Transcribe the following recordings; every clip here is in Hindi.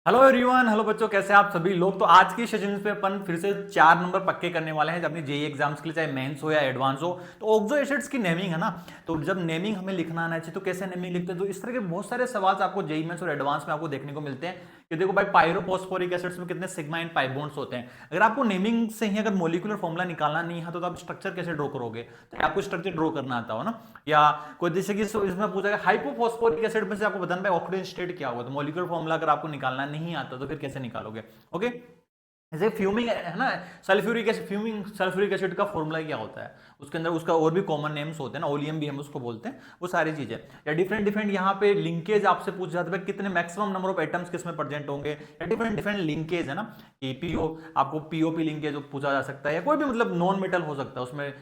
हेलो एवरीवन, हेलो बच्चों, कैसे हैं आप सभी लोग। तो आज की सेशन पे अपन फिर से 4 नंबर पक्के करने वाले हैं, जब अपनी जेई एग्जाम्स के लिए, चाहे मेंस हो या एडवांस हो। तो ऑक्सो एसिड्स की नेमिंग है ना, तो जब नेमिंग हमें लिखना आना चाहिए तो कैसे नेमिंग लिखते हैं। तो इस तरह के बहुत सारे सवाल आपको जेई मेंस और एडवांस में आपको देखने को मिलते हैं कि देखो भाई, पायरोफॉस्फोरिक एसिड्स में कितने सिग्मा एंड पाई बॉन्ड्स होते हैं। अगर आपको नेमिंग से ही अगर मोलिकुलर फॉर्मूला निकालना नहीं है तो आप स्ट्रक्चर कैसे ड्रॉ करोगे। तो आपको स्ट्रक्चर ड्रॉ करना आता हो ना, या कोई जैसे कि इसमें पूछा गया हाइपोफॉस्फोरिक एसिड में से आपको बताना भाई ऑक्सीजन स्टेट क्या होगा। तो मोलिकुलर फॉर्मूला अगर आपको निकालना नहीं आता तो फिर कैसे निकालोगे। ओके, जैसे फ्यूमिंग है ना, sulphuric acid, fuming sulphuric acid का फॉर्मूला क्या होता है, उसके अंदर उसका और भी कॉमन नेम्स होते हैं ना, ओलियम भी हम उसको बोलते हैं, वो सारी चीजें। या डिफरेंट डिफरेंट यहाँ पे लिंकेज आपसे पूछ जाते हैं, कितने मैक्सिमम नंबर ऑफ एटम्स किसमें प्रेजेंट होंगे, या डिफरेंट डिफरेंट लिंकेज है ना, कि पीओ आपको पीओपी लिंकेज पूछा जा सकता है, या कोई भी मतलब नॉन मेटल हो सकता है उसमें,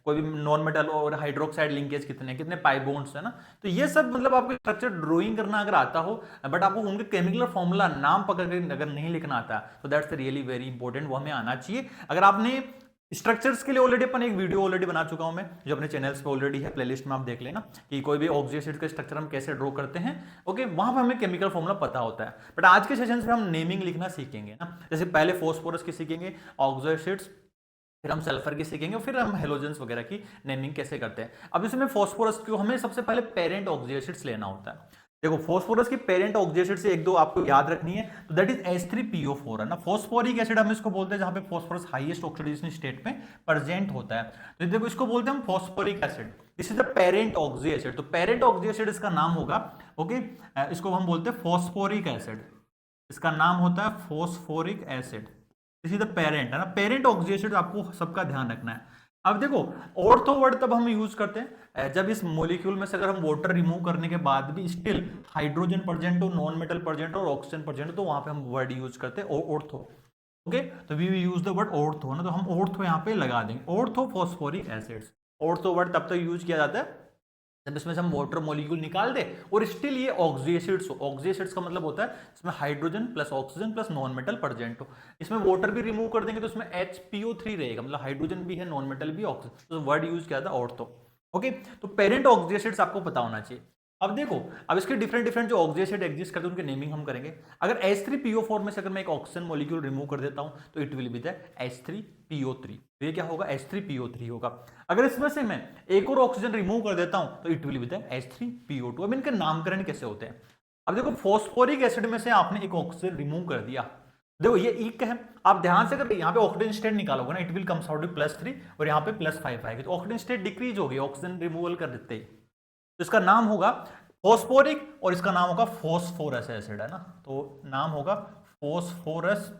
कोई भी नॉन मेटल और हाइड्रोक्साइड लिंकेज कितने कितने पाई बॉन्ड्स है ना। तो ये सब मतलब आपको स्ट्रक्चर ड्राइंग करना अगर आता हो, बट आपको उनके केमिकल फॉर्मूला नाम पकड़ कर अगर नहीं लिखना आता, तो दैट्स रियली वेरी इंपॉर्टेंट, वो हमें आना चाहिए। अगर आपने स्ट्रक्चर्स के लिए ऑलरेडी अपन एक वीडियो ऑलरेडी बना चुका हूं मैं, जो अपने चैनल्स पे ऑलरेडी है, प्लेलिस्ट में आप देख लेना, कि कोई भी ऑक्सी एसिड का स्ट्रक्चर हम कैसे ड्रॉ करते हैं। ओके, वहां पर हमें केमिकल फॉर्मूला पता होता है। बट आज के सेशन में हम नेमिंग लिखना सीखेंगे ना, जैसे पहले फोस्फोरस की सीखेंगे, ऑक्सो एसिड्स, फिर हम सल्फर की सीखेंगे, फिर हम हेलोजेंस वगैरह की नेमिंग कैसे करते हैं। अब इसमें फोस्फोरस को हमें सबसे पहले पेरेंट ऑक्सी एसिड्स लेना होता है। देखो, फोस्फोरस की पेरेंट ऑक्सी एसिड से एक दो आपको याद रखनी है, तो दैट इज H3PO4 है ना। फोस्फोरिक एसिड हम इसको बोलते हैं जहां पे फोस्फोरस हाईएस्ट ऑक्सीडेशन स्टेट में प्रेजेंट होता है। तो देखो, इसको बोलते हैं हम phosphoric acid, this is the parent oxy acid. तो पेरेंट ऑक्सी एसिड इसका नाम होगा। ओके, इसको हम बोलते हैं फोस्फोरिक एसिड, इसका नाम होता है फोस्फोरिक एसिड। इसी द पेरेंट है ना, पेरेंट ऑक्सी एसिड आपको सबका ध्यान रखना है। अब देखो, ऑर्थो वर्ड तब हम यूज करते हैं जब इस मॉलिक्यूल में से अगर हम वाटर रिमूव करने के बाद भी स्टिल हाइड्रोजन प्रेजेंट हो, नॉन मेटल प्रेजेंट हो और ऑक्सीजन प्रेजेंट हो, तो वहां पे हम वर्ड यूज करते हैं ऑर्थो। ओके, तो we use the word ortho ना, तो हम ऑर्थो यहाँ पे लगा देंगे, ortho phosphoric acids. Ortho word तब तक यूज किया जाता है जब इसमें से हम वाटर मॉलिक्यूल निकाल दे और स्टिल ये ऑक्सी एसिड्स हो। ऑक्सी एसिड्स का मतलब होता है इसमें hydrogen plus oxygen plus non metal present हो। इसमें वाटर भी रिमूव कर देंगे तो इसमें HPO3 रहेगा, मतलब हाइड्रोजन भी है, नॉन मेटल भी, ऑक्सीजन। तो वर्ड यूज किया था ऑर्थो। ओके, तो पेरेंट ऑक्सी एसिड्स आपको पता होना चाहिए। अब देखो, अब इसके डिफरेंट डिफरेंट जो ऑक्सी एसिड एग्जिस्ट करते हैं उनके नेमिंग हम करेंगे। अगर H3PO4 में से अगर मैं एक ऑक्सीजन मॉलिक्यूल रिमूव कर देता हूं तो it will be the H3PO3। तो ये क्या होगा, H3PO3 होगा। अगर इसमें से मैं एक और ऑक्सीजन रिमूव कर देता हूं तो it will be the H3PO2। अब इनके नामकरण कैसे होते हैं। अब देखो, फॉस्फोरिक एसिड में से आपने एक ऑक्सीजन रिमूव कर दिया, देखो ये इक है। आप ध्यान से अगर यहाँ पे ऑक्सीजन स्टेट निकालोगे ना, इट विल कम्स आउट +3 और यहाँ पे +5 आएगी, तो ऑक्सीजन स्टेट डिक्रीज होगी ऑक्सीजन रिमूवल कर देते ही। तो इसका नाम होगा फॉस्फोरिक और इसका नाम होगा फॉस्फोरस एसिड, है ना। तो नाम होगा फॉस्फोरस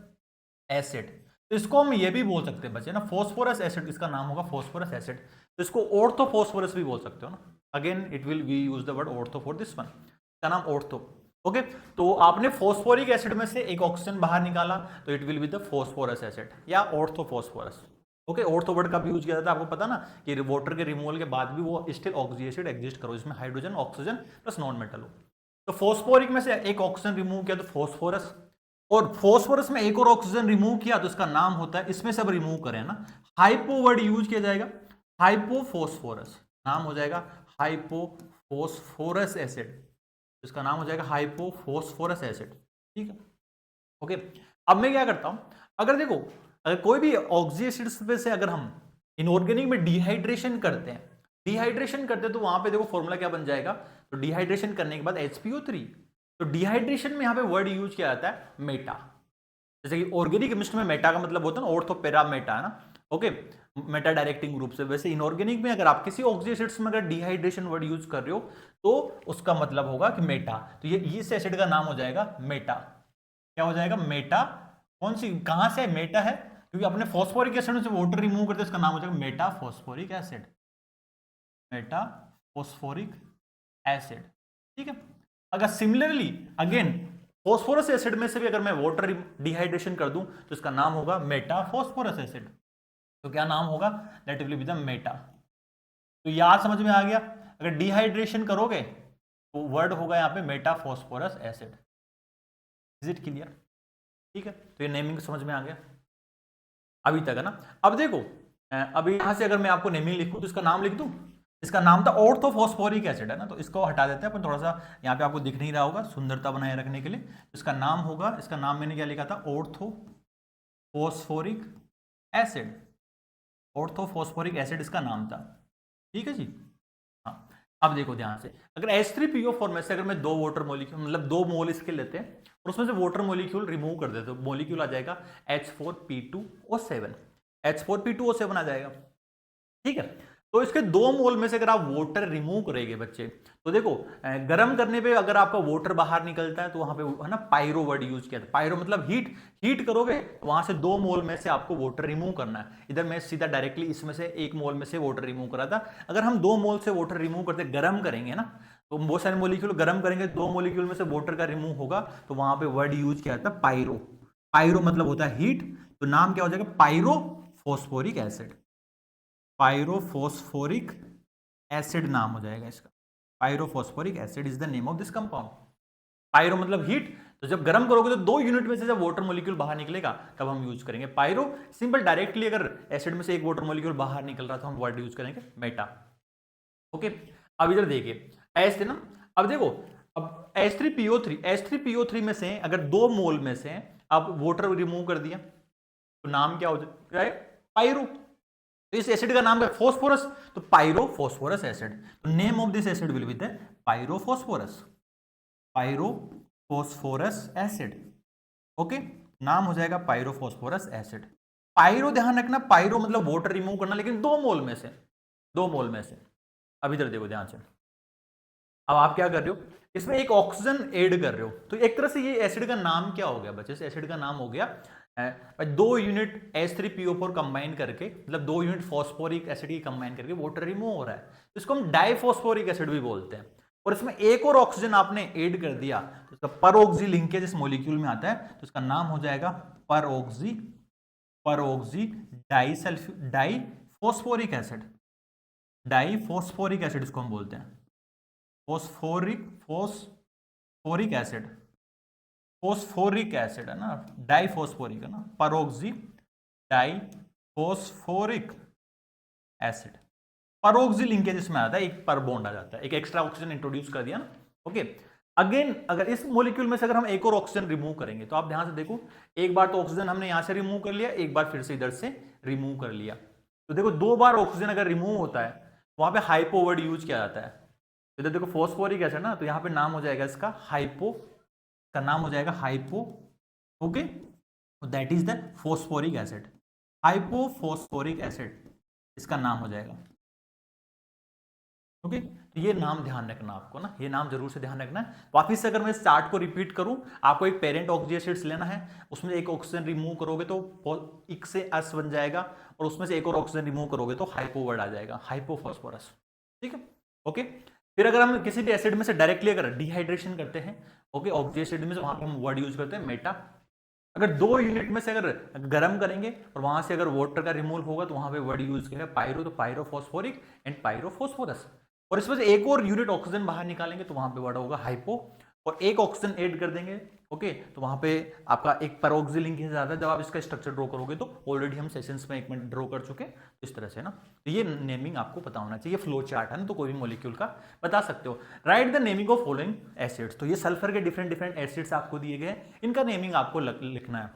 एसिड। तो इसको हम ये भी बोल सकते हैं बच्चे ना, फॉस्फोरस एसिड, इसका नाम होगा फॉस्फोरस एसिड। तो इसको ऑर्थो फॉस्फोरस भी बोल सकते हो ना। Again it will we use the word ortho for this one, इसका नाम ऑर्थो। ओके, तो आपने फॉस्फोरिक एसिड में से एक ऑक्सीजन बाहर निकाला तो it will be the phosphorous acid या ortho phosphorus. Okay, ortho word का भी यूज किया जाता है, आपको पता ना, कि वाटर के रिमूवल के बाद भी वो स्टिल ऑक्सी एसिड एग्जिस्ट करो, इसमें hydrogen oxygen plus non metal हो। तो फॉस्फोरिक में से एक ऑक्सीजन रिमूव किया तो फॉस्फोरस, और फॉस्फोरस में एक और ऑक्सीजन रिमूव किया तो इसका नाम होता है, इसमें से अब रिमूव करें ना, हाइपो वर्ड यूज किया जाएगा, हाइपोफॉस्फोरस, नाम हो जाएगा हाइपोफॉस्फोरस एसिड, इसका नाम हो जाएगा हाइपोफॉस्फोरस एसिड। ठीक है, ओके। अब मैं क्या करता हूं, अगर देखो, अगर कोई भी ऑक्सी एसिड्स में से अगर हम इनऑर्गेनिक में डिहाइड्रेशन करते हैं, डिहाइड्रेशन करते हैं तो वहां पे देखो फॉर्मूला क्या बन जाएगा, तो डिहाइड्रेशन करने के बाद HPO3। तो डिहाइड्रेशन में यहां पे वर्ड यूज किया जाता है मेटा, जैसे कि ऑर्गेनिक केमिस्ट्री में मेटा का मतलब होता है ना ऑर्थो पैरा मेटा, है ना। ओके, मेटा डायरेक्टिंग ग्रुप से। वैसे इनऑर्गेनिक में अगर आप किसी ऑक्सी एसिड्स में अगर डिहाइड्रेशन वर्ड यूज कर रहे हो तो उसका मतलब होगा कि मेटा। तो ये इस एसिड का नाम हो जाएगा मेटा। क्या हो जाएगा, मेटा। कौन सी, कहां से मेटा है, क्योंकि अपने फॉस्फोरिक एसिड से वाटर रिमूव करते हैं, इसका नाम हो जाएगा Meta phosphoric acid, Meta phosphoric acid. ठीक है, अगर सिमिलरली अगेन फॉस्फोरस एसिड में से भी अगर मैं वाटर डिहाइड्रेशन कर दूं तो इसका नाम होगा मेटा फॉस्फोरस एसिड। तो क्या नाम होगा, that will be the Meta. तो याद समझ में आ गया, अगर डिहाइड्रेशन करोगे तो वर्ड होगा यहाँ पे Meta phosphorous acid. Is it clear. ठीक है, तो ये नेमिंग समझ में आ गया अभी तक, है ना। अब देखो, अभी यहां से अगर मैं आपको नेमिंग लिखूं तो इसका नाम लिख दूं, इसका नाम था ऑर्थोफॉस्फोरिक एसिड, है ना। तो इसको हटा देते हैं अपन, थोड़ा सा यहाँ पे आपको दिख नहीं रहा होगा, सुंदरता बनाए रखने के लिए। इसका नाम होगा, इसका नाम मैंने क्या लिखा था, ऑर्थोफॉस्फोरिक एसिड। ऑर्थोफॉस्फोरिक एसिड इसका नाम था, ठीक है जी। हाँ, अब देखो ध्यान से, अगर H3PO4 में से अगर मैं 2 वाटर मॉलिक्यूल, मतलब 2 मोल इसके लेते हैं और उसमें से वाटर मॉलिक्यूल रिमूव कर देते, तो मॉलिक्यूल आ जाएगा H4P2O7, H4P2O7 आ जाएगा, ठीक है। तो इसके 2 मोल में से अगर आप वाटर रिमूव करेंगे बच्चे, तो देखो गर्म करने पे अगर आपका वाटर बाहर निकलता है तो वहां पे है ना पायरो वर्ड यूज किया था। पायरो मतलब हीट, हीट करोगे तो वहां से 2 मोल में से आपको वाटर रिमूव करना है। इधर मैं सीधा डायरेक्टली इसमें से 1 मोल में से वाटर रिमूव करा था। अगर हम 2 मोल से वाटर रिमूव करते गर्म करेंगे ना, तो बहुत सारे मॉलिक्यूल गर्म करेंगे, 2 मॉलिक्यूल में से वाटर का रिमूव होगा, तो वहां पे वर्ड यूज किया था पायरो। पायरो मतलब होता है हीट, तो नाम क्या हो जाएगा, पायरोफॉस्फोरिक एसिड। पायरोफॉस्फोरिक एसिड नाम हो जाएगा इसका। Pyrophosphoric acid is the name of this compound. Pyro मतलब हीट, तो जब गर्म करोगे तो 2 यूनिट में से जब वाटर मॉलिक्यूल बाहर निकलेगा तब हम यूज करेंगे पायरो। सिंपल, डायरेक्टली अगर एसिड में से 1 वाटर मॉलिक्यूल बाहर निकल रहा तो हम वर्ड यूज करेंगे मेटा। ओके, अब इधर देखिए ऐसे ना, अब देखो, अब H3PO3 में से अगर 2 मोल में से आप वाटर रिमूव कर दिया तो नाम क्या हो जाए, पायरो। तो इस एसिड का नाम है फॉस्फोरस, तो पायरोफॉस्फोरस एसिड। तो name of this acid will be the pyrophosphorous, pyrophosphorous acid. Okay, नाम हो जाएगा पायरोफॉस्फोरस एसिड। पायरो ध्यान रखना, पायरो मतलब वाटर रिमूव करना, लेकिन 2 मोल में से, 2 मोल में से। अब इधर देखो ध्यान से, अब आप क्या कर रहे हो, इसमें एक ऑक्सीजन ऐड कर रहे हो, तो एक तरह से ये एसिड का नाम क्या हो गया बच्चे, इस एसिड का नाम हो गया 2 यूनिट H3PO4 कंबाइन करके, मतलब 2 यूनिट फॉस्फोरिक एसिड की कंबाइन करके वाटर रिमूव हो रहा है, तो इसको हम डाइफॉस्फोरिक एसिड भी बोलते हैं। और इसमें एक और ऑक्सीजन आपने ऐड कर दिया तो इसका परऑक्सी लिंकेज इस मॉलिक्यूल में आता है, तो इसका नाम हो जाएगा परऑक्सी, परऑक्सी डाइफॉस्फोरिक एसिड। डाइफॉस्फोरिक एसिड इसको हम बोलते हैं, फोस्फोरिक एसिड, फोस्फोरिक एसिड है ना, डाइफॉस्फोरिक है ना, परऑक्सी डाइफॉस्फोरिक एसिड। परऑक्सी लिंकेज इसमें आता है, एक पर बॉन्ड आ जाता है, एक एक्स्ट्रा ऑक्सीजन इंट्रोड्यूस कर दिया ना। ओके, अगेन अगर इस मॉलिक्यूल में से अगर हम एक और ऑक्सीजन रिमूव करेंगे, तो आप ध्यान से देखो, एक बार तो ऑक्सीजन हमने यहां से रिमूव कर लिया, एक बार फिर से इधर से रिमूव कर लिया, तो देखो 2 बार ऑक्सीजन अगर रिमूव होता है वहां पे हाइपो वर्ड यूज किया जाता है। इधर देखो फॉस्फोरिक एसिड ना, तो यहाँ पे नाम हो जाएगा इसका हाइपो, का नाम हो जाएगा hypo. Okay, that is the phosphoric acid, hypophosphoric acid इसका नाम हो जाएगा। ओके, तो ये नाम ध्यान रखना आपको ना, ये नाम जरूर से ध्यान रखना है। वापिस से अगर मैं इस चार्ट को रिपीट करूं, आपको एक पेरेंट ऑक्सी एसिड्स लेना है, उसमें एक ऑक्सीजन रिमूव करोगे तो इक से अस बन जाएगा, और उसमें से एक और ऑक्सीजन रिमूव करोगे तो हाइपो वर्ड आ जाएगा, हाइपोफॉस्फोरस। ठीक है, ओके। फिर अगर हम किसी भी एसिड में से डायरेक्टली अगर डिहाइड्रेशन करते हैं, ओके, ऑक्सी एसिड में से वहां पे हम वर्ड यूज करते हैं मेटा। अगर 2 यूनिट में से अगर गर्म करेंगे और वहां से अगर वाटर का रिमूव होगा तो वहां पे वर्ड यूज करेंगे पायरो, तो पायरोफॉस्फोरिक एंड पायरोफॉस्फोरस। और इसमें से एक और यूनिट ऑक्सीजन बाहर निकालेंगे तो वहां पे वर्ड होगा हाइपो, और एक ऑक्सीजन ऐड कर देंगे, ओके, तो वहां पे आपका एक परऑक्सी लिंकेज आता है। जब आप इसका स्ट्रक्चर ड्रॉ करोगे तो ऑलरेडी हम सेशंस में 1 मिनट ड्रॉ कर चुके इस तरह से ना, तो ये नेमिंग आपको पता होना चाहिए। फ्लो चार्ट है ना, तो कोई भी मॉलिक्यूल का बता सकते हो। Right the naming of following acids, तो ये सल्फर के डिफरेंट डिफरेंट एसिड्स आपको दिए गए, इनका नेमिंग आपको लिखना है।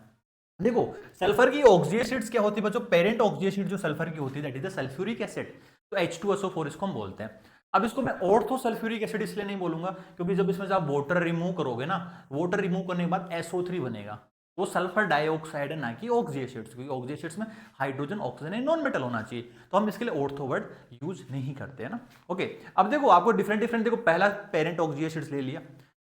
देखो सल्फर की ऑक्सी एसिड्स क्या होती है बच्चों, पेरेंट ऑक्सी एसिड जो सल्फर की होती है that is the sulphuric acid, तो H2SO4 इसको हम बोलते हैं। अब इसको मैं ऑर्थो सल्फ्यूरिक एसिड इसलिए नहीं बोलूंगा क्योंकि जब इसमें से आप वाटर रिमूव करोगे ना, वाटर रिमूव करने के बाद SO3 बनेगा, वो सल्फर डाइऑक्साइड है ना कि ऑक्सी एसिड्स, क्योंकि ऑक्सी एसिड्स में हाइड्रोजन ऑक्सीजन नॉन मेटल होना चाहिए, तो हम इसके लिए ऑर्थो वर्ड यूज नहीं करते हैं ना। ओके, अब देखो आपको डिफरेंट डिफरेंट, देखो पहला पेरेंट ऑक्सी एसिड्स ले लिया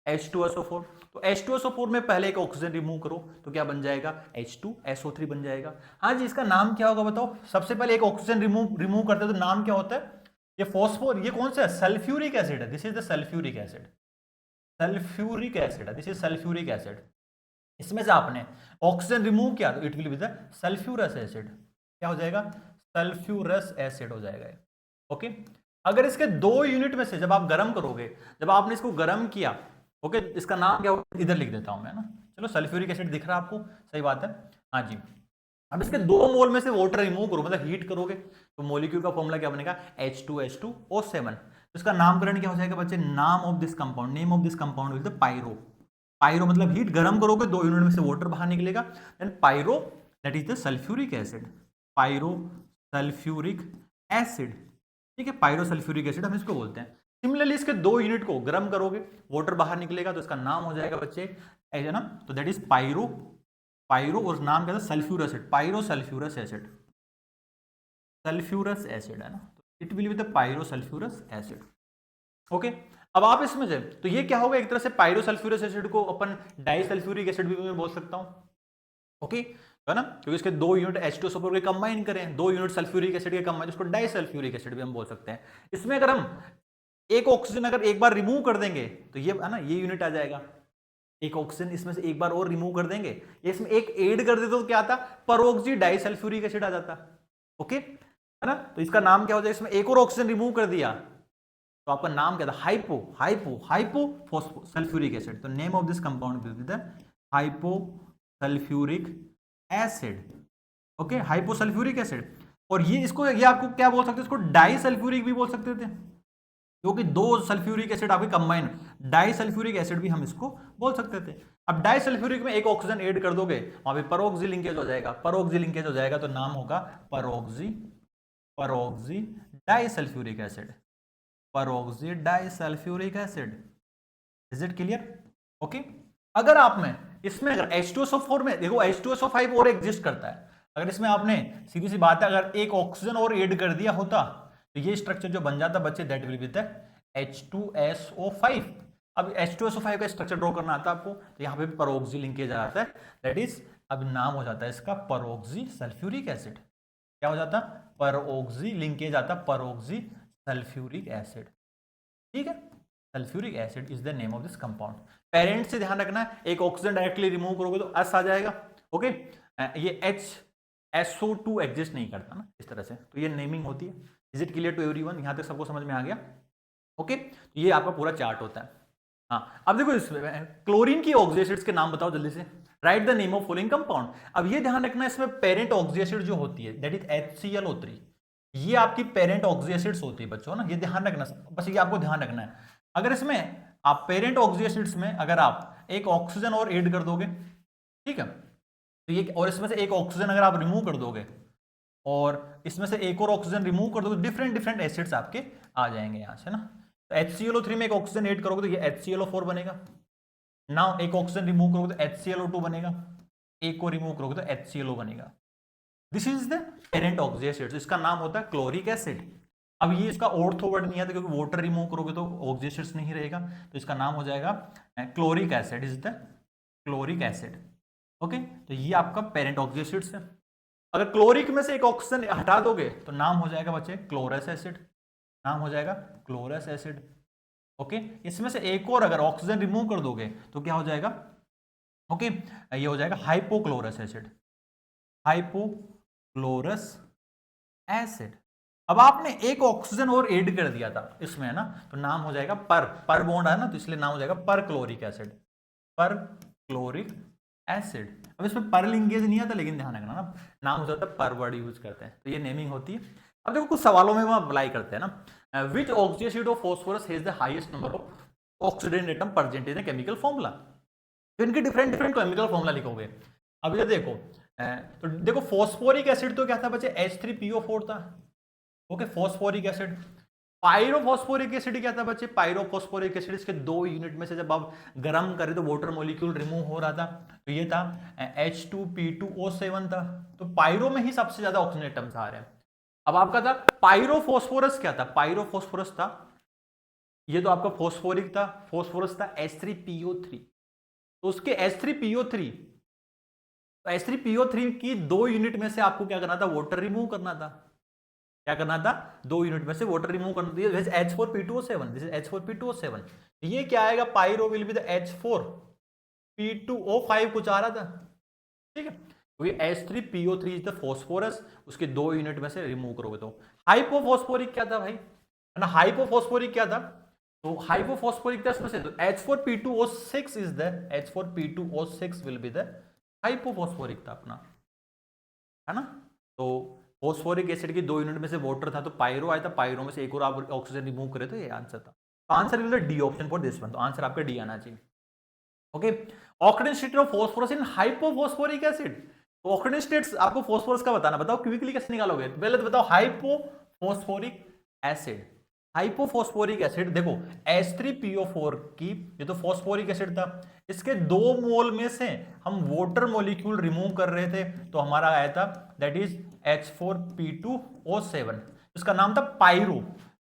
H2SO4, तो H2SO4 में पहले एक ऑक्सीजन रिमूव करो तो क्या बन जाएगा, H2SO3 बन जाएगा। हाँ जी, इसका नाम क्या होगा बताओ, सबसे पहले एक ऑक्सीजन रिमूव करते हैं तो नाम क्या होता है, ये फॉस्फोर, ये कौन सा है, सल्फ्यूरिक एसिड है, this is the sulphuric acid, sulphuric acid है, दिस इज सल्फ्यूरिक एसिड। इसमें से आपने ऑक्सीजन रिमूव किया तो it will be the sulphurous acid, क्या हो जाएगा, सल्फ्यूरस एसिड हो जाएगा। ओके, अगर इसके 2 यूनिट में से जब आप गर्म करोगे, जब आपने इसको गर्म किया, ओके, इसका नाम क्या होगा, इधर लिख देता हूं मैं ना, चलो सल्फ्यूरिक एसिड दिख रहा है आपको, सही बात है, हाँ जी, अब इसके 2 मोल में से वाटर रिमूव करो, मतलब हीट करोगे, तो मॉलिक्यूल का फॉर्मूला क्या बनेगा, H2H2O7। तो इसका नामकरण क्या हो जाएगा बच्चे, नाम of this compound, name of this compound will the pyro. Pyro मतलब हीट, गर्म करोगे 2 यूनिट में से वाटर बाहर निकलेगा, then pyro that is the sulphuric acid, pyro sulphuric acid. ठीक है, पायरो सल्फ्यूरिक एसिड हम इसको बोलते हैं। सिमिलरली इसके 2 यूनिट को गर्म करोगे, वाटर बाहर निकलेगा, तो इसका नाम हो जाएगा बच्चे, है ना, तो दैट इज पायरो, पायरो और नाम क्या था, sulphurous acid, pyro sulphurous acid, sulphurous acid है ना, it will be the pyro sulphurous acid. Okay, अब आप इसमें से, तो ये क्या होगा, एक तरह से पायरो सल्फ्यूरस एसिड को अपन डाई सल्फ्यूरिक एसिड भी मैं बोल सकता हूं। ओके, है ना, क्योंकि इसके 2 यूनिट H2SO4 के कंबाइन करें, 2 यूनिट सल्फ्यूरिक एसिड के कंबाइन, उसको डाई सल्फ्यूरिक एसिड भी हम बोल सकते हैं। इसमें अगर हम एक ऑक्सीजन अगर एक बार रिमूव कर देंगे, तो ये है ना, ये यूनिट आ जाएगा, एक ऑक्सीजन इसमें से एक बार और रिमूव कर देंगे, ये इसमें एक ऐड कर देते तो क्या आता, परोक्सी डाई सल्फ्यूरिक एसिड आ जाता। ओके, है ना, तो इसका नाम क्या हो जाएगा, इसमें एक और ऑक्सीजन रिमूव कर दिया, तो आपका नाम क्या था, hypo hypo hypo sulphuric acid. तो name of this compound will be the hypo sulphuric acid. Okay, hypo sulphuric acid. और ये इसको, ये आपको क्या बोल सकते हैं, इसको डाई सल्फ्यूरिक भी बोल सकते थे, क्योंकि 2 सल्फ्यूरिक एसिड आपके कंबाइन, डाई सल्फ्यूरिक एसिड भी हम इसको बोल सकते थे। अब डाई सल्फ्यूरिक में एक ऑक्सीजन ऐड कर दोगे, वहां पे परोक्सी लिंकेज हो जाएगा, परोक्सी लिंकेज हो जाएगा, तो नाम होगा peroxy, peroxy di sulphuric acid, peroxy di sulphuric acid. Is it clear? Okay, अगर आप में इसमें अगर H2SO4 में देखो H2SO5 और एग्जिस्ट करता है, अगर इसमें आपने सीधी सी बात है, अगर एक ऑक्सीजन और ऐड कर दिया होता, तो ये स्ट्रक्चर जो बन जाता बच्चे, that will be the H2SO5। अब H2SO5 का स्ट्रक्चर ड्रॉ करना आता है आपको, तो यहाँ पे परोक्सी लिंकेज आ जाता है, दैट इज अब नाम हो जाता है इसका परोक्सी सल्फ्यूरिक एसिड। क्या हो जाता, परोक्सी लिंकेज आता, परोक्सी सल्फ्यूरिक एसिड। ठीक है, sulphuric acid is the name of this compound. Parent से ध्यान रखना, एक ऑक्सीजन डायरेक्टली रिमूव करोगे तो एस आ जाएगा। ओके, ये HSO2 एग्जिस्ट नहीं करता ना इस तरह से, तो ये नेमिंग होती है। Is it clear to everyone? यहां तक सबको समझ में आ गया? ओके, तो ये आपका पूरा चार्ट होता है। हाँ, अब देखो इसमें क्लोरीन की ऑक्सी एसिड्स के नाम बताओ जल्दी से, right the name of following compound. अब ये ध्यान रखना, इसमें पेरेंट ऑक्सी एसिड जो होती है दैट इज HClO3, ये आपकी पेरेंट ऑक्सी एसिड्स होती है बच्चों ना, ये ध्यान रखना, बस ये आपको ध्यान रखना है। अगर इसमें आप पेरेंट ऑक्सी एसिड्स में अगर आप एक ऑक्सीजन और ऐड कर दोगे, ठीक है, तो ये, और इसमें से एक ऑक्सीजन अगर आप रिमूव कर दोगे, और इसमें से एक और ऑक्सीजन रिमूव कर दोगे, डिफरेंट डिफरेंट एसिड्स आपके आ जाएंगे यहां से ना। तो HClO3 में एक ऑक्सीजन ऐड करोगे तो ये HClO4 बनेगा। नाउ एक ऑक्सीजन रिमूव करोगे तो HClO2 बनेगा, एक को रिमूव करोगे तो HClO बनेगा। This is the parent oxy acid, इसका नाम होता है क्लोरिक एसिड। अब ये इसका ऑर्थो वर्ड नहीं आता, क्योंकि वाटर रिमूव करोगे तो ऑक्सी एसिड्स नहीं रहेगा, तो इसका नाम हो जाएगा chloric acid, is the chloric acid. Okay, तो ये आपका पेरेंट ऑक्सी एसिड्स है। अगर क्लोरिक में से एक ऑक्सीजन हटा दोगे तो नाम हो जाएगा बच्चे क्लोरस एसिड, नाम हो जाएगा क्लोरस एसिड। ओके, इसमें से एक और अगर ऑक्सीजन रिमूव कर दोगे तो क्या हो जाएगा, ओके, ये हो जाएगा हाइपोक्लोरस एसिड, हाइपोक्लोरस एसिड। अब आपने एक ऑक्सीजन और ऐड कर दिया था इसमें, है ना, तो नाम हो जाएगा पर बॉन्ड है ना, तो इसलिए नाम हो जाएगा पर क्लोरिक एसिड, पर क्लोरिक एसिड। अब इसमें पर लिंकेज नहीं आता, लेकिन ध्यान रखना ना, नाम हो जाता है पर वर्ड यूज करते हैं, तो ये नेमिंग होती है। अब देखो कुछ सवालों में हम अप्लाई करते हैं ना, which oxy acid of phosphorus has the highest number of oxidant atom present in chemical formula. तो इनके डिफरेंट डिफरेंट केमिकल फॉर्मूला लिखोगे। अब ये देखो, तो देखो फॉस्फोरिक एसिड तो क्या था बच्चे, H3PO4 था। Okay, phosphoric acid. Pyrophosphoric acid क्या था बच्चे, पायरोफॉस्फोरिक एसिड, इसके 2 यूनिट में से जब आप गर्म करें तो वाटर मॉलिक्यूल रिमूव हो रहा था, तो ये था H2P2O7 था। तो पायरो में ही सबसे ज्यादा ऑक्सीजन एटम्स आ रहे हैं। अब आपका था पायरोफॉस्फोरस, क्या था, पायरोफॉस्फोरस था, ये तो आपका फॉस्फोरिक था, फॉस्फोरस था H3PO3, तो उसके H3PO3, तो H3PO3 की 2 यूनिट में से आपको क्या करना था, वाटर रिमूव करना था। क्या करना था, 2 यूनिट में से वाटर रिमूव करना था। This H4P2O7, this is H4P2O7। ये क्या आएगा, pyro will be the H4P2O5 कुछ आ रहा था, ठीक है, तो ये H3PO3 इज द फॉस्फोरस, उसके 2 यूनिट में से रिमूव करोगे तो। हाइपोफॉस्फोरिक क्या था भाई, है ना, हाइपोफॉस्फोरिक क्या था, तो हाइपोफॉस्फोरिक था इसमें से, तो H4P2O6 is the H4P2O6 will be the hypophosphoric था अपना। है ना। तो फॉस्फोरिक एसिड की 2 यूनिट में से वाटर था तो पायरो आया था, पायरो में से एक और आप ऑक्सीजन रिमूव करे तो ये आंसर था। Answer will be D option for this one, तो आंसर आपका डी आना चाहिए। Okay, oxidant state of phosphorus in hypophosphoric acid. तो ऑक्सीडेंट स्टेट्स आपको फास्फोरस का बताना, बताओ क्विकली कैसे निकालोगे। पहले तो बताओ हाइपोफॉस्फोरिक एसिड। हाइपोफॉस्फोरिक एसिड देखो H3PO4 की, ये तो फॉस्फोरिक एसिड था, इसके 2 मोल में से हम वाटर मॉलिक्यूल रिमूव कर रहे थे तो हमारा आया था दैट इज H4P2O7, इसका नाम था पायरो।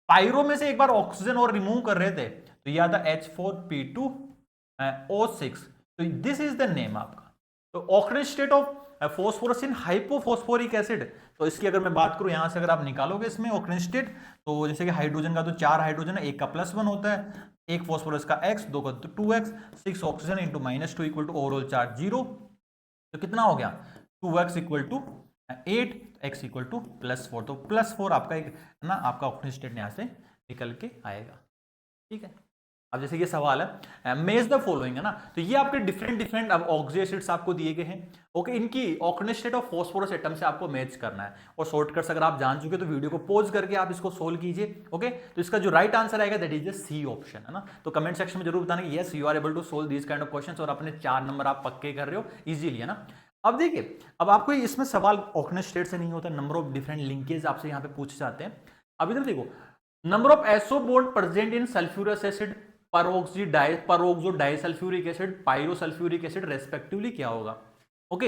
पायरो में से एक बार ऑक्सीजन और रिमूव कर रहे थे तो यह था H4P2O6, तो दिस इज द नेम आपका। तो oxidant state of phosphorus in hypophosphoric acid, तो इसकी अगर मैं बात करूं यहां से, अगर आप निकालोगे इसमें ऑक्सीडेंट स्टेट, तो जैसे कि हाइड्रोजन का तो 4 हाइड्रोजन है, एक का +1 होता है, एक फॉस्फोरस का x, 2 का तो 2x, 6 oxygen into -2 equal to overall charge 0, तो कितना हो गया 2x equal to 8, x equal to +4, तो +4 आपका एक ना आपका ऑक्सीडेंट स्टेट यहां से निकल के आएगा। ठीक है, अब जैसे ये सवाल है मेज द फॉलोइंग, है ना, तो ये आपके डिफरेंट अब ऑक्सीडेंट स्टेट्स आपको दिए गए हैं। ओके, इनकी oxidant state of phosphorus atom से आपको मैच करना है, और शॉर्टकट्स अगर आप जान चुके तो वीडियो को पॉज करके आप इसको सोल्व कीजिए। ओके, तो इसका जो राइट आंसर आएगा that is the C option, है ना। तो कमेंट सेक्शन में जरूर बताना कि yes you are able to solve this kind of questions, और अपने 4 नंबर आप पक्के कर रहे हो इजीली, है ना। अब देखिए, अब आपको इसमें सवाल ऑक्सीडेंट स्टेट से नहीं होता, नंबर ऑफ डिफरेंट लिंकेज आपसे यहाँ पे पूछे जाते हैं। अब इधर देखो, number of SO bond present in sulphurous acid, peroxo disulphuric acid, pyrosulphuric acid respectively क्या होगा। ओके,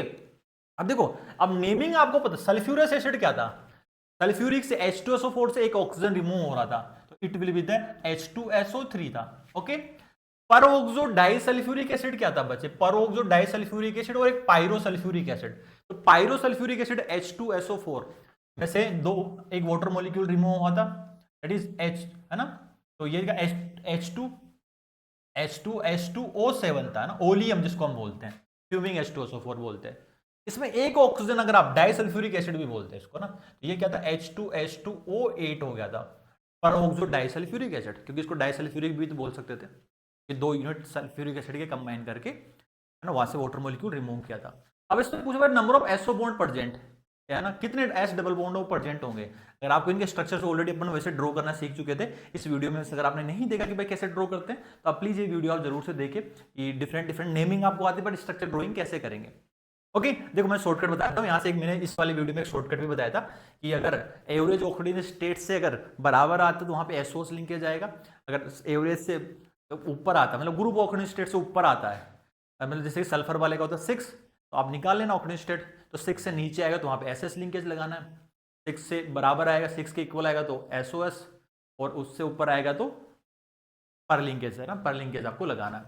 अब देखो, अब नेमिंग आपको पता, सल्फ्यूरस एसिड क्या था, सल्फ्यूरिक से H2SO4 से एक ऑक्सीजन रिमूव हो रहा था तो it will be the H2SO3 था। ओके, परोक्सो डाइसल्फ्यूरिक एसिड क्या था बच्चे, परोक्सो डाइसल्फ्यूरिक एसिड और एक पायरोसल्फ्यूरिक एसिड, तो पायरोसल्फ्यूरिक एसिड H2SO4 में से एक वाटर मॉलिक्यूल रिमूव हुआ था दैट इज H, है ना, तो ये H2O7 था ना, ओलियम जिसको हम बोलते हैं, फ्यूमिंग H2SO4 बोलते हैं। इसमें एक ऑक्सीजन, अगर आप डाइसल्फ्यूरिक एसिड भी बोलते हैं इसको ना, तो ये क्या था H2H2O8 हो गया था, परोक्सो डाइसल्फ्यूरिक एसिड, क्योंकि इसको डाइसल्फ्यूरिक भी तो बोल सकते थे, ये 2 यूनिट सल्फ्यूरिक एसिड के कंबाइन करके, है ना, वहां से वाटर मॉलिक्यूल रिमूव किया था। अब इसमें पूछा number of SO bond present, है ना, कितने एस डबल बॉन्ड प्रेजेंट होंगे। अगर आपको इनके स्ट्रक्चर ऑलरेडी अपन वैसे ड्रॉ करना सीख चुके थे, इस वीडियो में अगर आपने नहीं देखा कि भाई कैसे ड्रॉ करते हैं, तो आप प्लीज ये वीडियो आप जरूर से देखें कि डिफरेंट नेमिंग आपको आती है, बट स्ट्रक्चर ड्रॉइंग कैसे करेंगे। ओके, देखो मैं शॉर्टकट बताता हूँ यहाँ से, एक मैंने इस वाली वीडियो में एक शॉर्टकट भी बताया था कि अगर एवरेज ऑक्सीडेंट स्टेट से अगर बराबर आता है तो वहाँ पे एसओस लिंकेज आएगा, अगर एवरेज से ऊपर आता है, मतलब ग्रुप ऑक्सीडेंट स्टेट से ऊपर आता है, मतलब जैसे सल्फर वाले का होता है 6, तो आप निकाल लेना ऑक्सीडेंट स्टेट, तो 6 से नीचे आएगा तो वहाँ पे एसएस लिंकेज लगाना है, 6 से बराबर आएगा, 6 के इक्वल आएगा तो एसओएस, और उससे ऊपर आएगा तो पर लिंकेज, है ना, पर लिंकेज आपको लगाना है।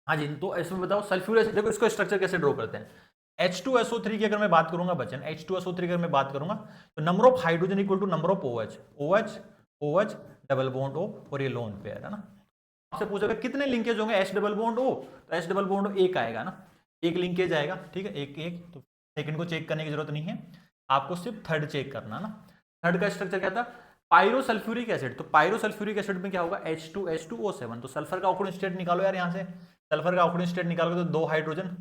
हाँ जी, तो इसमें बताओ सल्फ्यूरिक एसिड, देखो इसको स्ट्रक्चर कैसे ड्रॉ करते हैं। H2SO3 की अगर मैं बात करूंगा बच्चन, H2SO3 की अगर मैं बात करूंगा तो number of hydrogen equal to number of OH, OH OH double bond O, और ये लोन पेयर, है ना। आपसे पूछा कितने लिंकेज होंगे H डबल बॉन्ड O, तो H डबल बॉन्ड O एक आएगा ना, एक लिंकेज आएगा, ठीक है, एक, तो सेकंड को चेक करने की जरूरत नहीं है, आपको सिर्फ थर्ड चेक करना ना। थर्ड का स्ट्रक्चर क्या था, पायरोसल्फ्यूरिक एसिड, तो पायरोसल्फ्यूरिक एसिड में क्या होगा H2H2O7, तो सल्फर का ऑक्सीडेंट स्टेट निकालो यार, यहाँ से सल्फर का ऑक्सीडेंट स्टेट निकालोगे तो 2 हाइड्रोजन,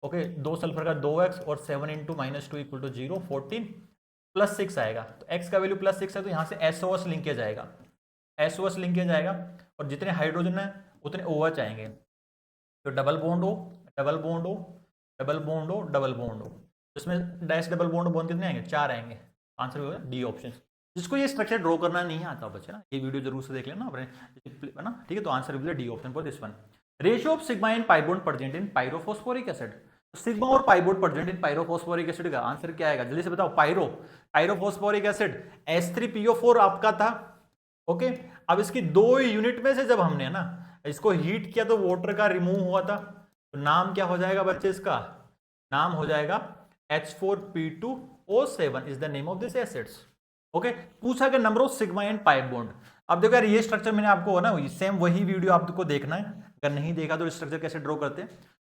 ओके, 2 सल्फर का 2x, और 7 इंटू -2 इक्वल टू 0, 14 +6 आएगा, तो x का वैल्यू +6 है तो यहाँ से SOS लिंकेज आएगा, SOS लिंकेज आएगा, और जितने हाइड्रोजन है उतने OH आएंगे, तो double bond O, double bond O, double bond O, double bond O, इसमें डैश डबल बॉन्ड बॉन्ड कितने आएंगे, 4 आएंगे, आंसर होगा डी ऑप्शन। जिसको ये स्ट्रक्चर ड्रॉ करना नहीं आता बच्चे ना, ये वीडियो जरूर से देख लेना अपने, है ना, ठीक है, तो answer will be D option for this one. Ratio of sigma in pi bond present in pyrophosphoric acid, sigma और pi bond present in pyrophosphoric acid का आंसर क्या आएगा, जल्दी से बताओ। पायरोफॉस्फोरिक एसिड H3PO4 आपका था। ओके, अब इसकी 2 यूनिट में से जब हमने ना इसको हीट किया तो वाटर का रिमूव हुआ था, तो नाम क्या हो जाएगा बच्चे, इसका नाम हो जाएगा H4P2O7 is the name of this acids. Okay, पूछा कि number of sigma and pi bond. अब देखो यार, ये स्ट्रक्चर मैंने आपको ना सेम वही वीडियो आपको देखना है, अगर नहीं देखा तो स्ट्रक्चर कैसे ड्रॉ करते हैं।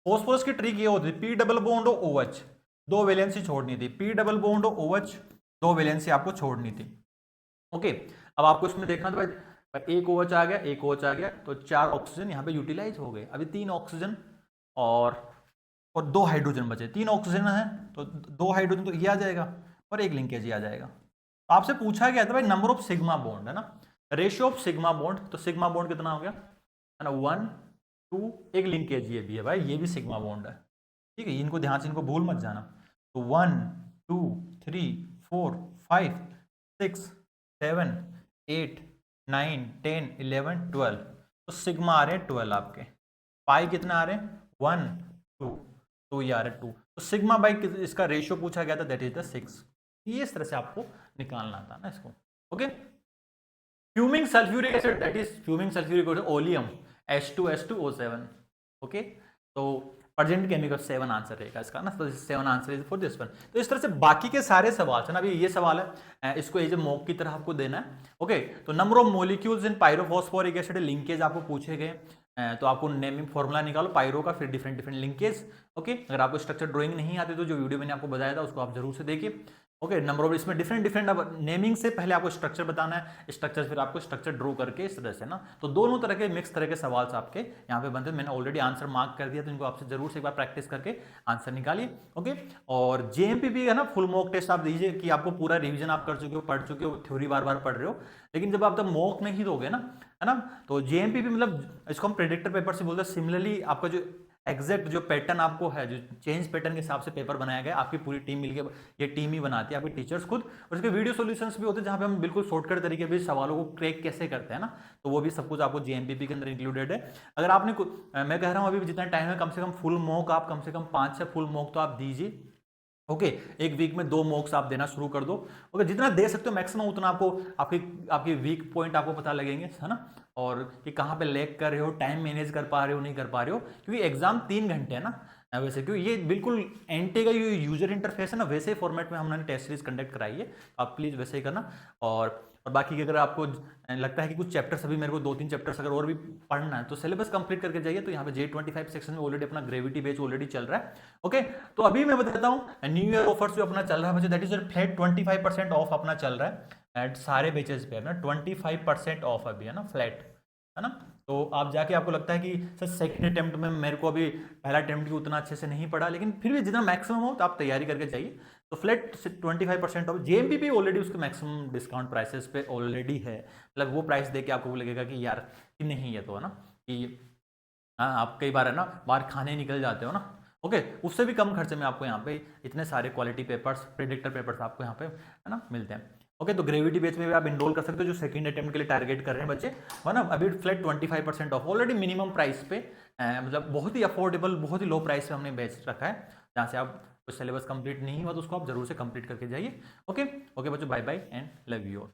फॉस्फोरस की ट्रिक ये होती है, P double bond OH, 2 valency छोड़नी थी, P double bond OH, 2 valency आपको छोड़नी थी। ओके, अब आपको इसमें देखना था भाई, एक OH आ गया, एक OH आ गया, तो 4 ऑक्सीजन यहाँ पे यूटिलाइज हो गए। अभी 3 ऑक्सीजन और और 2 हाइड्रोजन बचे, 3 ऑक्सीजन है तो 2 हाइड्रोजन तो ये आ जाएगा और 1 लिंकेज ये आ जाएगा। तो आपसे पूछा गया था भाई नंबर ऑफ सिग्मा बॉन्ड, है ना, रेशियो ऑफ सिग्मा बॉन्ड, तो सिग्मा बॉन्ड कितना हो गया, है ना, 1 2, 1 लिंकेज ये भी है भाई, ये भी सिग्मा बॉन्ड है, ठीक है, इनको ध्यान से, इनको भूल मत जाना। तो 1 2 3 4 5 6 7 8 9 10 11 12, तो सिग्मा आ रहे हैं 12 आपके, पाई कितना आ रहे हैं 1 2, तो ये आ रहा है 2, तो सिग्मा बाई इसका रेशियो पूछा गया था, दैट इज द 6। ये इस तरह से आपको निकालना था ना इसको। Okay, fuming sulphuric acid, that is fuming sulphuric acid oleum H2S2O7। Okay, तो अर्जेंट केमिकल 7 आंसर रहेगा इसका ना, तो 7 answer is for this one. तो इस तरह से बाकी के सारे सवाल है ना, अभी ये सवाल है, इसको एज ए मॉक की तरह आपको देना है। ओके, तो number of molecules in pyrophosphoric acid linkage आपको पूछे गए, तो आपको नेमिंग फॉर्मूला निकालो पायरो का, फिर डिफरेंट डिफरेंट लिंकेज। ओके, अगर आपको स्ट्रक्चर ड्राइंग नहीं आती तो जो वीडियो मैंने आपको बताया था उसको आप जरूर से देखिए। ओके, नंबर ऑफ, इसमें डिफरेंट डिफरेंट, अब नेमिंग से पहले आपको स्ट्रक्चर बताना है, स्ट्रक्चर फिर आपको स्ट्रक्चर ड्रॉ करके इस तरह से ना, तो दोनों तरह के मिक्स तरह के सवाल आपके यहाँ पे बनते हैं। मैंने ऑलरेडी आंसर मार्क कर दिया, तो इनको आपसे जरूर से एक बार प्रैक्टिस करके आंसर निकालिए। ओके, और जेएमपीपी है ना, फुल मॉक टेस्ट आप दीजिए कि आपको पूरा रिविजन आप कर चुके हो, पढ़ चुके हो, थ्योरी बार बार पढ़ रहे हो, लेकिन जब आप तब मॉक नहीं दोगे ना, है ना, तो जेएमपीपी मतलब इसको हम प्रेडिक्टर पेपर से बोलते हैं। सिमिलरली आपका जो एग्जैक्ट जो पैटर्न आपको है, जो चेंज पैटर्न के हिसाब से पेपर बनाया गया, आपकी पूरी टीम मिलकर ये टीम ही बनाती है, आपके टीचर्स खुद, और इसके वीडियो सॉल्यूशंस भी होते हैं जहां पे हम बिल्कुल शॉर्टकट तरीके से सवालों को क्रैक कैसे करते हैं ना, तो वो भी सब कुछ आपको जेएमपीपी के अंदर इंक्लूडेड है। अगर आपने मैं कह रहा हूँ अभी जितना टाइम है, कम से कम फुल मॉक आप कम से कम 5 से फुल मॉक तो आप दीजिए। ओके, एक वीक में 2 मॉक्स आप देना शुरू कर दो। ओके, जितना दे सकते हो मैक्सिमम उतना आपको आपकी वीक पॉइंट आपको पता लगेंगे, है ना, और कि कहाँ पे लैग कर रहे हो, टाइम मैनेज कर पा रहे हो नहीं कर पा रहे हो, क्योंकि एग्जाम 3 घंटे है ना वैसे, क्योंकि ये बिल्कुल एनटी का ये यूजर इंटरफेस है ना, वैसे फॉर्मेट में हमने टेस्ट सीरीज कंडक्ट कराई है, आप प्लीज वैसे ही करना। और बाकी की अगर आपको लगता है कि कुछ चैप्टर्स अभी मेरे को 2-3 चैप्टर्स अगर और भी पढ़ना है तो सिलेबस कंप्लीट करके जाइए। तो यहाँ पे J25 सेक्शन में ऑलरेडी अपना ग्रेविटी बेच ऑलरेडी चल रहा है। ओके, तो अभी मैं बताता हूँ न्यू ईयर ऑफर्स जो अपना चल रहा है बच्चे, दैट इज फ्लैट 25% ऑफ अपना चल रहा है एट सारे बेचेस पे, ना 25% ऑफ अभी, है ना, फ्लैट, है ना। तो आप जाके, आपको लगता है कि सर सेकंड अटेम्प्ट में मेरे को अभी पहला अटेम्प्ट की उतना अच्छे से नहीं पढ़ा, लेकिन फिर भी जितना मैक्सिमम हो तो आप तैयारी करके जाइए। तो फ्लैट 25% ऑफ, जेएमपीपी ऑलरेडी उसके मैक्सिमम डिस्काउंट प्राइसेस पे ऑलरेडी है, मतलब वो प्राइस देके आपको लगेगा कि यार कि नहीं है, तो है ना कि हाँ, आप कई बार है ना बाहर खाने निकल जाते हो ना, ओके, उससे भी कम खर्चे में आपको यहाँ पे इतने सारे क्वालिटी पेपर्स, प्रेडिक्टर पेपर्स आपको यहाँ पे, है ना, मिलते हैं। ओके, तो ग्रेविटी बेच में भी आप इनरोल कर सकते हो, जो सेकंड अटेम्प्ट के लिए टारगेट कर रहे हैं बच्चे, है ना। अभी flat 25% of already minimum price पे, मतलब बहुत ही अफोर्डेबल, बहुत ही लो प्राइस पे हमने बेच रखा है, जहाँ से आप सिलेबस कंप्लीट नहीं हुआ तो उसको आप जरूर से कंप्लीट करके जाइए। ओके ओके बच्चों, bye bye and love you all.